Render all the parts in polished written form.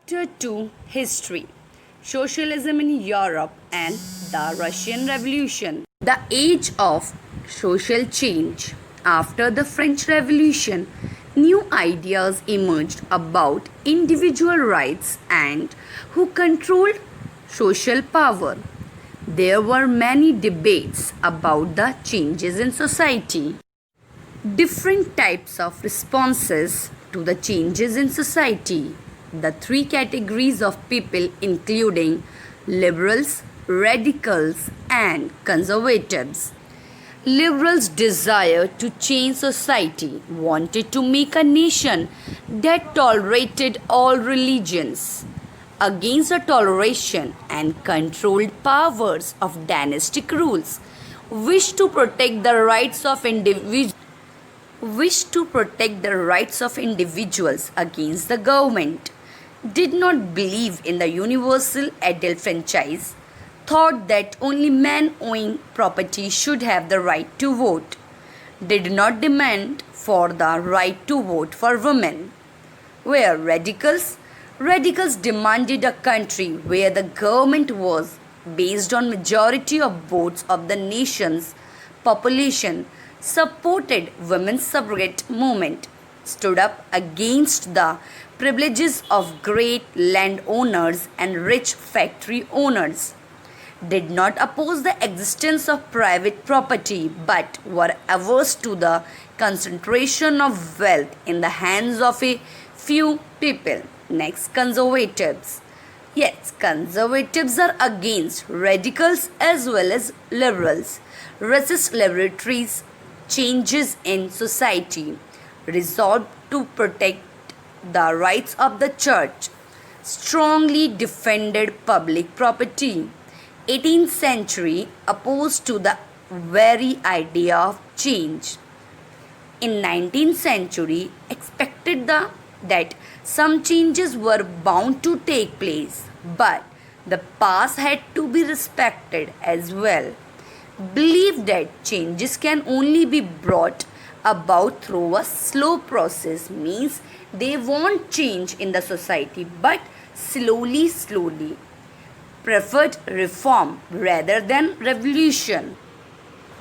Chapter 2 History Socialism in Europe and the Russian Revolution. The age of social change. After the French Revolution, new ideas emerged about individual rights and who controlled social power. There were many debates about the changes in society. Different types of responses to the changes in society. The three categories of people, including liberals, radicals, and conservatives. Liberals desired to change society, wanted to make a nation that tolerated all religions, against the toleration and controlled powers of dynastic rules, wished to protect the rights of individuals against the government, did not believe in the universal adult franchise, thought that only men owning property should have the right to vote, did not demand for the right to vote for women. Were radicals? Radicals demanded a country where the government was based on majority of votes of the nation's population, supported women's suffrage movement, stood up against the privileges of great landowners and rich factory owners, did not oppose the existence of private property but were averse to the concentration of wealth in the hands of a few people. Next, conservatives. Yes, conservatives are against radicals as well as liberals, resist liberatories changes in society, resolved to protect the rights of the church, strongly defended public property. 18th century opposed to the very idea of change. In 19th century expected that some changes were bound to take place, but the past had to be respected as well. Believed that changes can only be brought about through a slow process, means they want change in the society but slowly. Preferred reform rather than revolution.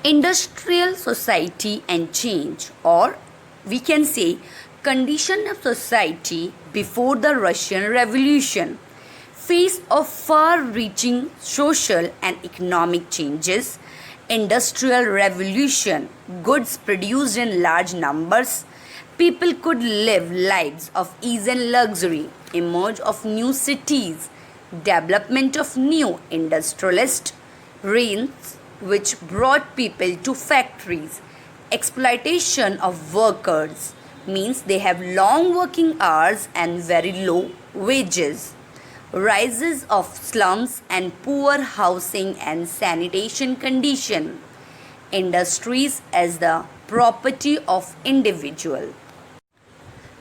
Industrial society and change, or we can say condition of society before the Russian Revolution, face of far-reaching social and economic changes. Industrial revolution, goods produced in large numbers, people could live lives of ease and luxury, emerge of new cities, development of new industrialist reigns which brought people to factories, exploitation of workers, means they have long working hours and very low wages, rises of slums and poor housing and sanitation condition, industries as the property of individual.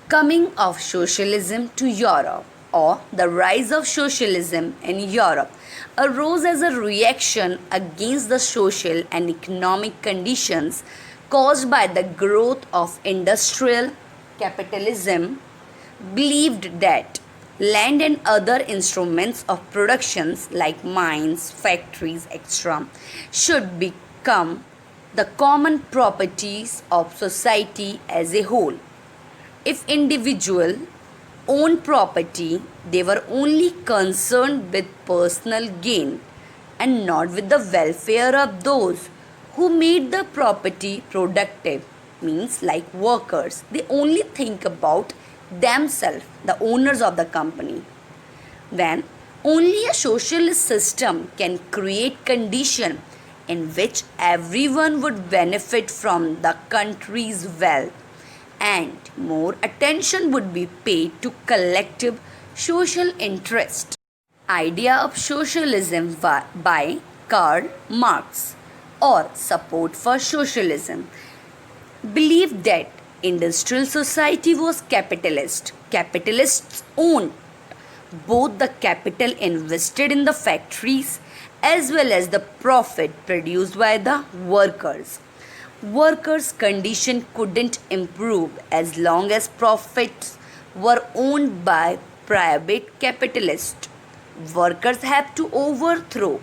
Coming of socialism to Europe, or the rise of socialism in Europe, arose as a reaction against the social and economic conditions caused by the growth of industrial capitalism. Believed that land and other instruments of productions like mines, factories, etc., should become the common properties of society as a whole. If individual owned property, they were only concerned with personal gain and not with the welfare of those who made the property productive, means like workers. They only think about themselves, the owners of the company. Then only a socialist system can create condition in which everyone would benefit from the country's wealth and more attention would be paid to collective social interest. Idea of socialism by Karl Marx, or support for socialism, believed that industrial society was capitalist. Capitalists owned both the capital invested in the factories as well as the profit produced by the workers. Workers' condition couldn't improve as long as profits were owned by private capitalist. Workers have to overthrow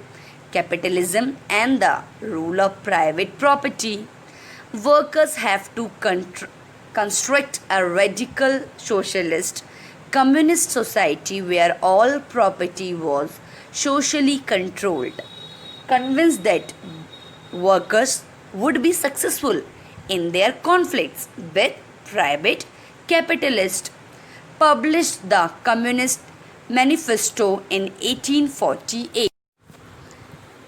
capitalism and the rule of private property. Workers have to construct a radical socialist communist society where all property was socially controlled. Convinced that workers would be successful in their conflicts with private capitalists, published the Communist Manifesto in 1848.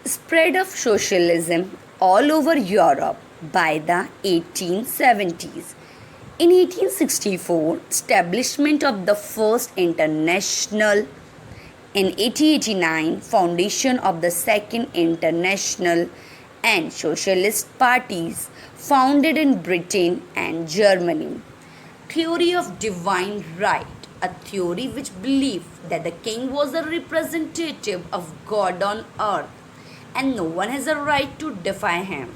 Spread of socialism all over Europe by the 1870s. In 1864, establishment of the First International. In 1889, foundation of the Second International and Socialist parties founded in Britain and Germany. Theory of divine right, a theory which believed that the king was a representative of God on earth and no one has a right to defy him.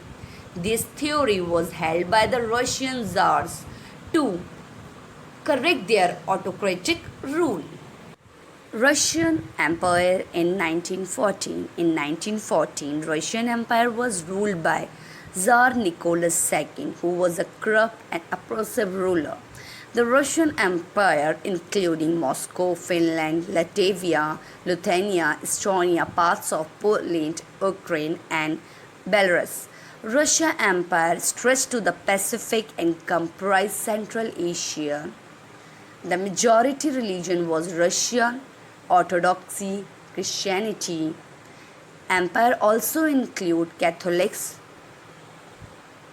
This theory was held by the Russian czars to correct their autocratic rule. Russian Empire in 1914. In 1914, Russian Empire was ruled by Tsar Nicholas II, who was a corrupt and oppressive ruler. The Russian Empire, including Moscow, Finland, Latvia, Lithuania, Estonia, parts of Poland, Ukraine, and Belarus. Russian Empire stretched to the Pacific and comprised Central Asia. The majority religion was Russian Orthodoxy, Christianity. Empire also include Catholics,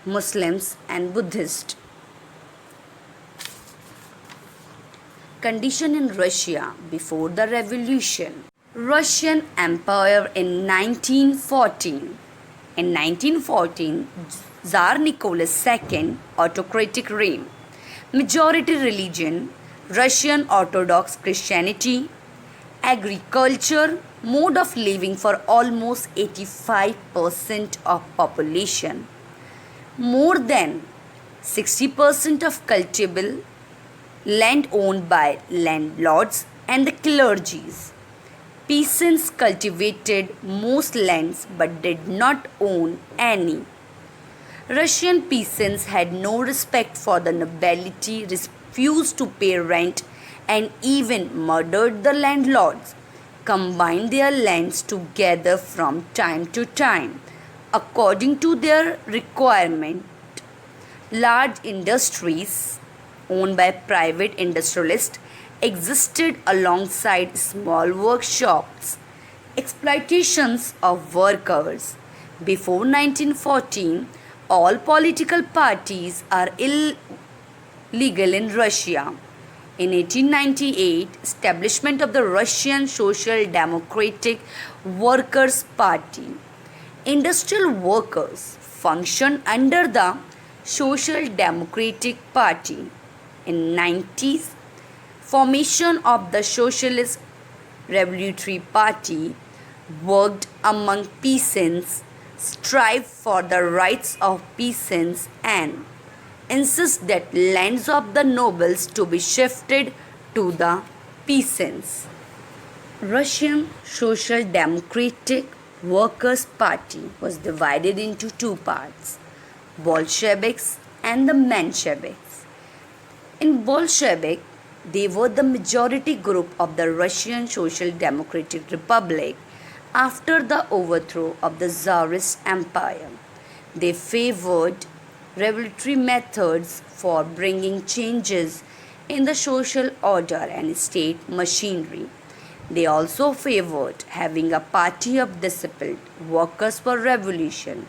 Muslims, and Buddhists. Condition in Russia before the revolution. Russian Empire in 1914. In 1914, Tsar Nicholas II, autocratic reign. Majority religion, Russian Orthodox Christianity. Agriculture, mode of living for almost 85% of population. More than 60% of cultivable land owned by landlords and the clergies. Peasants cultivated most lands but did not own any. Russian peasants had no respect for the nobility, refused to pay rent, and even murdered the landlords, combined their lands together from time to time, according to their requirement. Large industries owned by private industrialists existed alongside small workshops. Exploitations of workers. Before 1914, all political parties are illegal in Russia. In 1898, establishment of the Russian Social Democratic Workers' Party. Industrial workers functioned under the Social Democratic Party. In 90s, formation of the Socialist Revolutionary Party worked among peasants, strived for the rights of peasants, and insist that lands of the nobles to be shifted to the peasants. Russian Social Democratic Workers' Party was divided into two parts, Bolsheviks and the Mensheviks. In Bolshevik, they were the majority group of the Russian Social Democratic Republic after the overthrow of the Tsarist Empire. They favored revolutionary methods for bringing changes in the social order and state machinery. They also favored having a party of disciplined workers for revolution,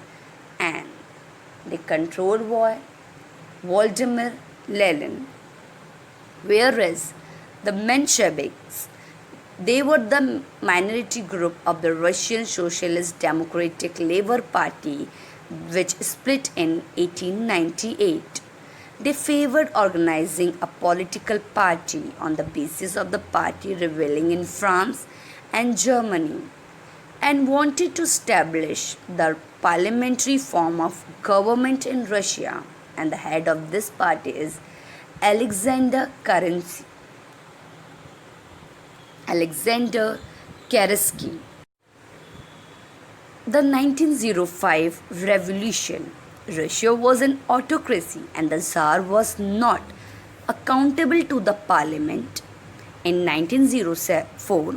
and they controlled Vladimir Lenin. Whereas the Mensheviks, they were the minority group of the Russian Socialist Democratic Labour Party, which split in 1898. They favored organizing a political party on the basis of the party revealing in France and Germany, and wanted to establish the parliamentary form of government in Russia. And the head of this party is Alexander Kerensky. Alexander Keresky. The 1905 revolution. Russia was an autocracy and the Tsar was not accountable to the parliament. In 1904,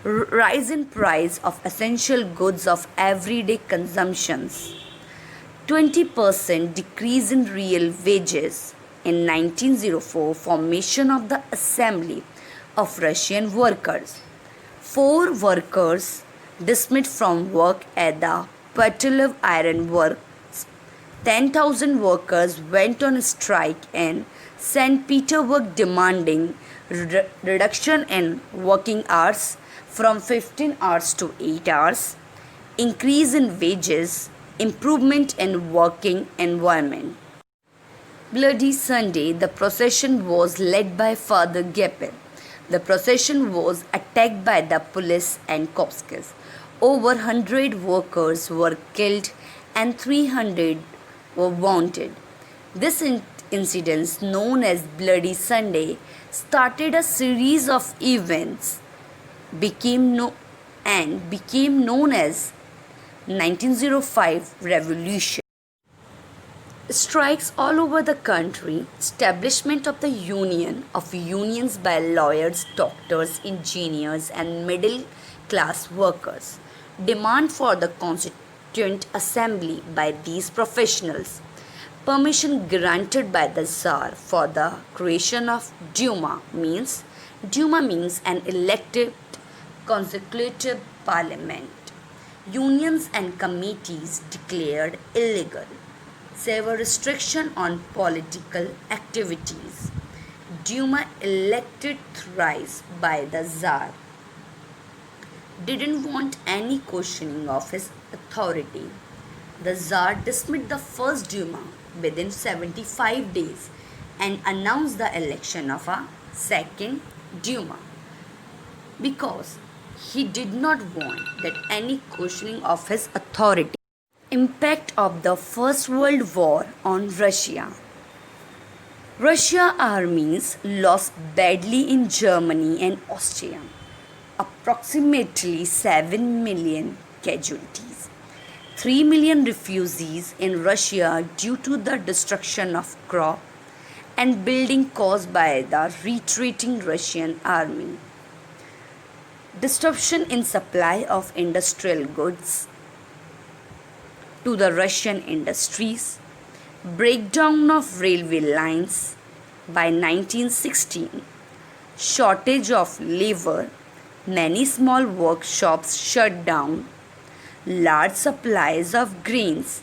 rise in price of essential goods of everyday consumptions. 20% decrease in real wages. In 1904, formation of the Assembly of Russian Workers. 4 workers dismissed from work at the Petrolov Iron Works. 10,000 workers went on strike in St. Petersburg demanding reduction in working hours from 15 hours to 8 hours, increase in wages, improvement in working environment. Bloody Sunday, the procession was led by Father Gapel. The procession was attacked by the police and Kopskis. Over 100 workers were killed and 300 were wounded. This incident, known as Bloody Sunday, started a series of events became known as 1905 Revolution. Strikes all over the country, establishment of the Union of Unions by lawyers, doctors, engineers, and middle class workers, demand for the Constituent Assembly by these professionals, permission granted by the Tsar for the creation of Duma means an elected constitutive parliament. Unions and committees declared illegal. Severe restriction on political activities. Duma elected thrice by the Tsar. Didn't want any questioning of his authority. The Tsar dismissed the first Duma within 75 days and announced the election of a second Duma because he did not want that any questioning of his authority. Impact of the First World War on Russia. Russian armies lost badly in Germany and Austria, approximately 7 million casualties. 3 million refugees in Russia due to the destruction of crop and building caused by the retreating Russian army. Disruption in supply of industrial goods to the Russian industries, breakdown of railway lines by 1916, shortage of labor, many small workshops shut down, large supplies of grains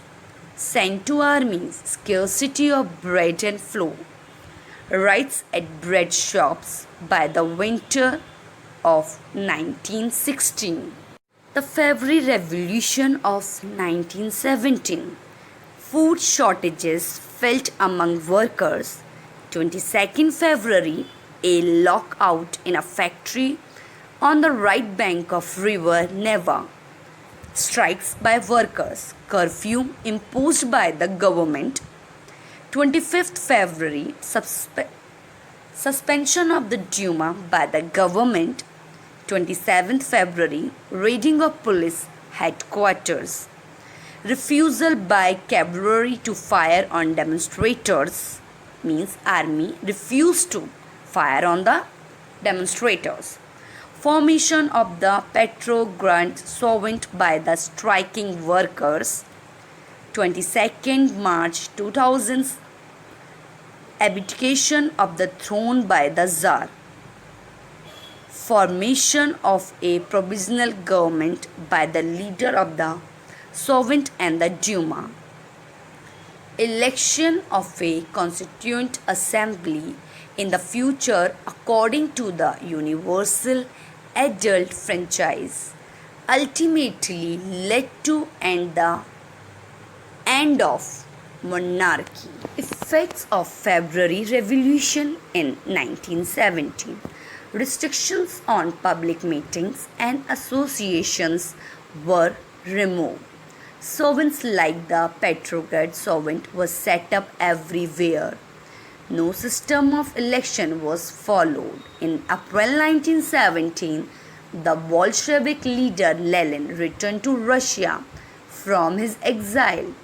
sent to armies, scarcity of bread and flour, riots at bread shops by the winter of 1916. The February Revolution of 1917. Food shortages felt among workers. 22nd February, a lockout in a factory on the right bank of river Neva. Strikes by workers. Curfew imposed by the government. 25th February, suspension of the Duma by the government. 27th February, raiding of police headquarters. Refusal by cavalry to fire on demonstrators means army refused to fire on the demonstrators. Formation of the Petrograd Soviet by the striking workers. 22nd March 2000, abdication of the throne by the Tsar. Formation of a provisional government by the leader of the Soviet and the Duma. Election of a constituent assembly in the future according to the universal adult franchise ultimately led to the end of monarchy. Effects of February Revolution in 1917. Restrictions on public meetings and associations were removed. Soviets like the Petrograd Soviet was set up everywhere. No system of election was followed. In April 1917, the Bolshevik leader Lenin returned to Russia from his exile.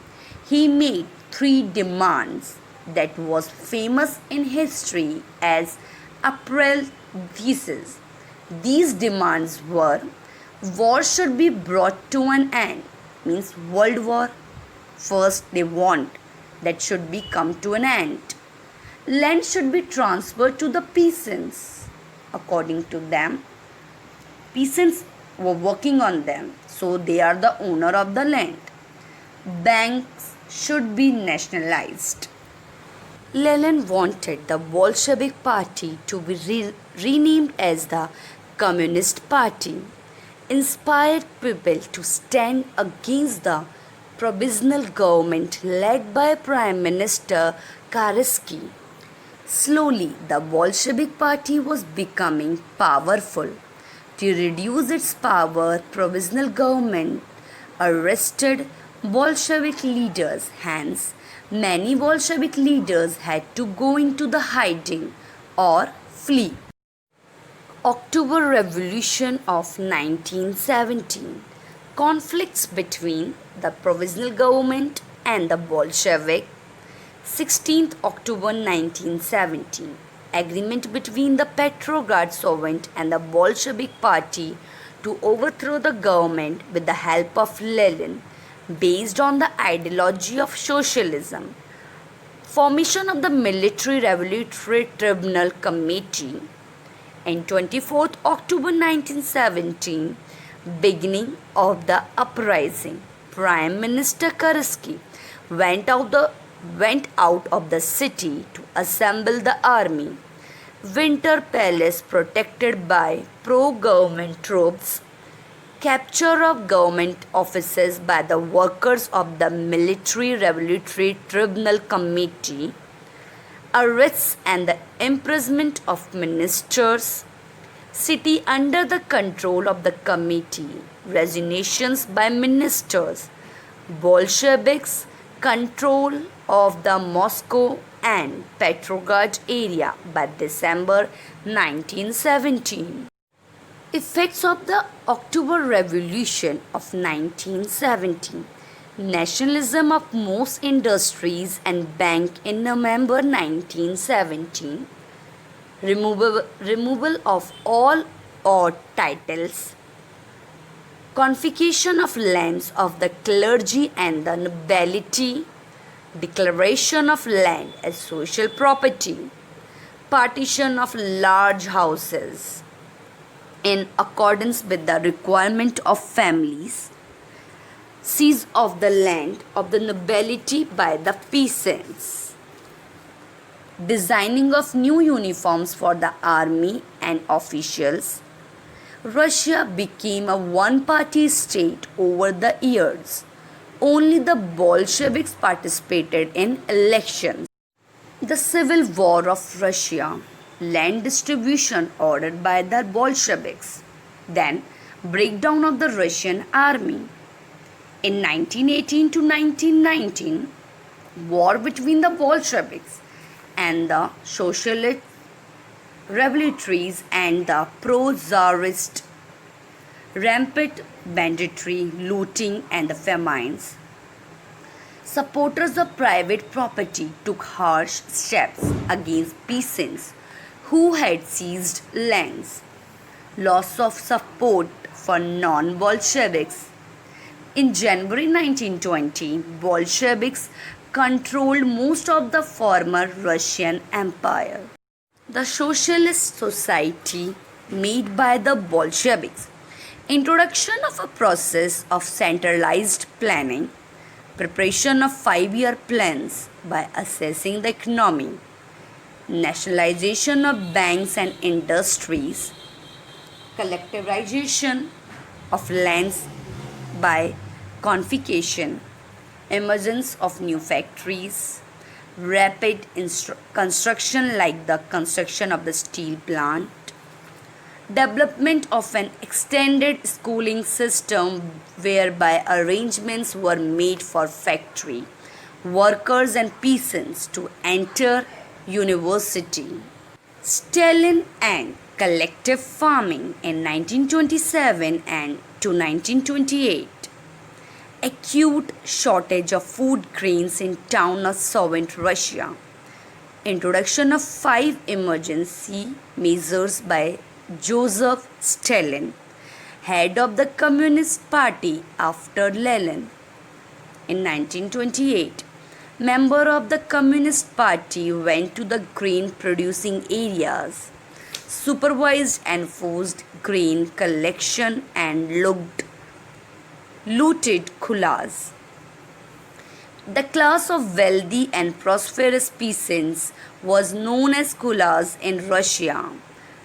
He made three demands that was famous in history as April theses. These demands were: war should be brought to an end, means world war. First they want that should be come to an end. Land should be transferred to the peasants. According to them, peasants were working on them, so they are the owner of the land. Banks should be nationalized. Lenin wanted the Bolshevik Party to be renamed as the Communist Party, inspired people to stand against the provisional government led by Prime Minister Karsky. Slowly, the Bolshevik Party was becoming powerful. To reduce its power, provisional government arrested Bolshevik leaders. Hence, many Bolshevik leaders had to go into the hiding or flee. October Revolution of 1917. Conflicts between the provisional government and the Bolshevik. 16th October 1917. Agreement between the Petrograd Soviet and the Bolshevik Party to overthrow the government with the help of Lenin, based on the ideology of socialism. Formation of the Military Revolutionary Tribunal Committee. And 24th October 1917, beginning of the uprising. Prime Minister Karsky went out of the city to assemble the army. Winter Palace protected by pro-government troops. Capture of government offices by the workers of the Military Revolutionary Tribunal Committee. Arrests and the imprisonment of ministers. City under the control of the committee. Resignations by ministers. Bolsheviks control of the Moscow and Petrograd area by December 1917. Effects of the October Revolution of 1917. Nationalism of most industries and bank in November 1917. Removal of all odd titles. Confiscation of lands of the clergy and the nobility. Declaration of land as social property. Partition of large houses in accordance with the requirement of families. Seize of the land of the nobility by the peasants. Designing of new uniforms for the army and officials. Russia became a one-party state over the years. Only the Bolsheviks participated in elections. The Civil War of Russia. Land distribution ordered by the Bolsheviks. Then breakdown of the Russian army. In 1918 to 1919, war between the Bolsheviks and the Socialist Revolutionaries and the pro-Tsarist. Rampant banditry, looting and the famines. Supporters of private property took harsh steps against peasants who had seized lands. Loss of support for non-Bolsheviks. In January 1920, Bolsheviks controlled most of the former Russian Empire. The Socialist Society made by the Bolsheviks. Introduction of a process of centralized planning. Preparation of 5-year plans by assessing the economy. Nationalization of banks and industries. Collectivization of lands by confiscation. Emergence of new factories. Rapid construction like the construction of the steel plant. Development of an extended schooling system whereby arrangements were made for factory workers and peasants to enter University. Stalin and collective farming in 1927 and to 1928. Acute shortage of food grains in town of Soviet Russia. Introduction of 5 emergency measures by Joseph Stalin, head of the Communist Party after Lenin. In 1928, member of the Communist Party went to the grain producing areas, supervised and forced grain collection and looted khulas. The class of wealthy and prosperous peasants was known as khulas in Russia.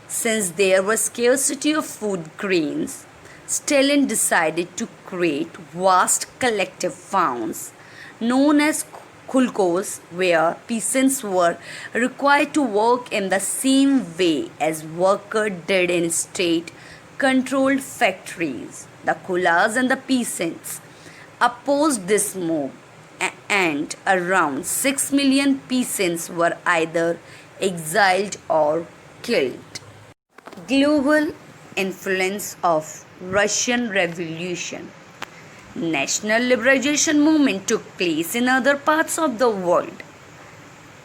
Since there was scarcity of food grains, Stalin decided to create vast collective farms known as khulkos, where peasants were required to work in the same way as workers did in state-controlled factories. The khulas and the peasants opposed this move, and around 6 million peasants were either exiled or killed. Global influence of Russian Revolution. National liberation movement took place in other parts of the world.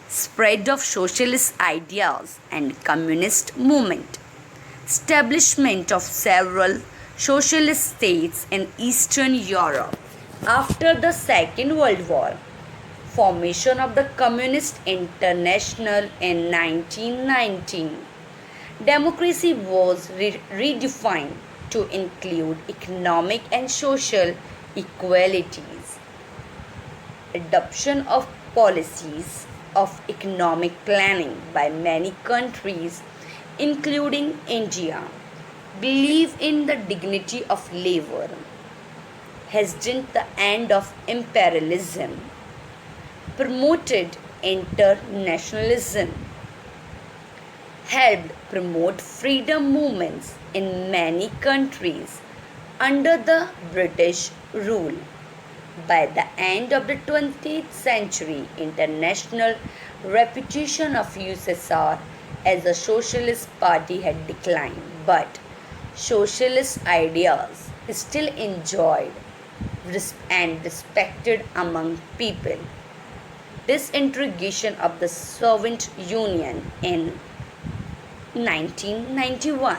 Spread of socialist ideas and communist movement. Establishment of several socialist states in Eastern Europe after the Second World War. Formation of the Communist International in 1919. Democracy was redefined to include economic and social equalities. Adoption of policies of economic planning by many countries, including India. Belief in the dignity of labor. Hastened the end of imperialism. Promoted internationalism. Helped promote freedom movements in many countries under the British rule. By the end of the 20th century, international reputation of USSR as a socialist party had declined, but socialist ideas still enjoyed and respected among people. Disintegration of the Soviet Union in 1991.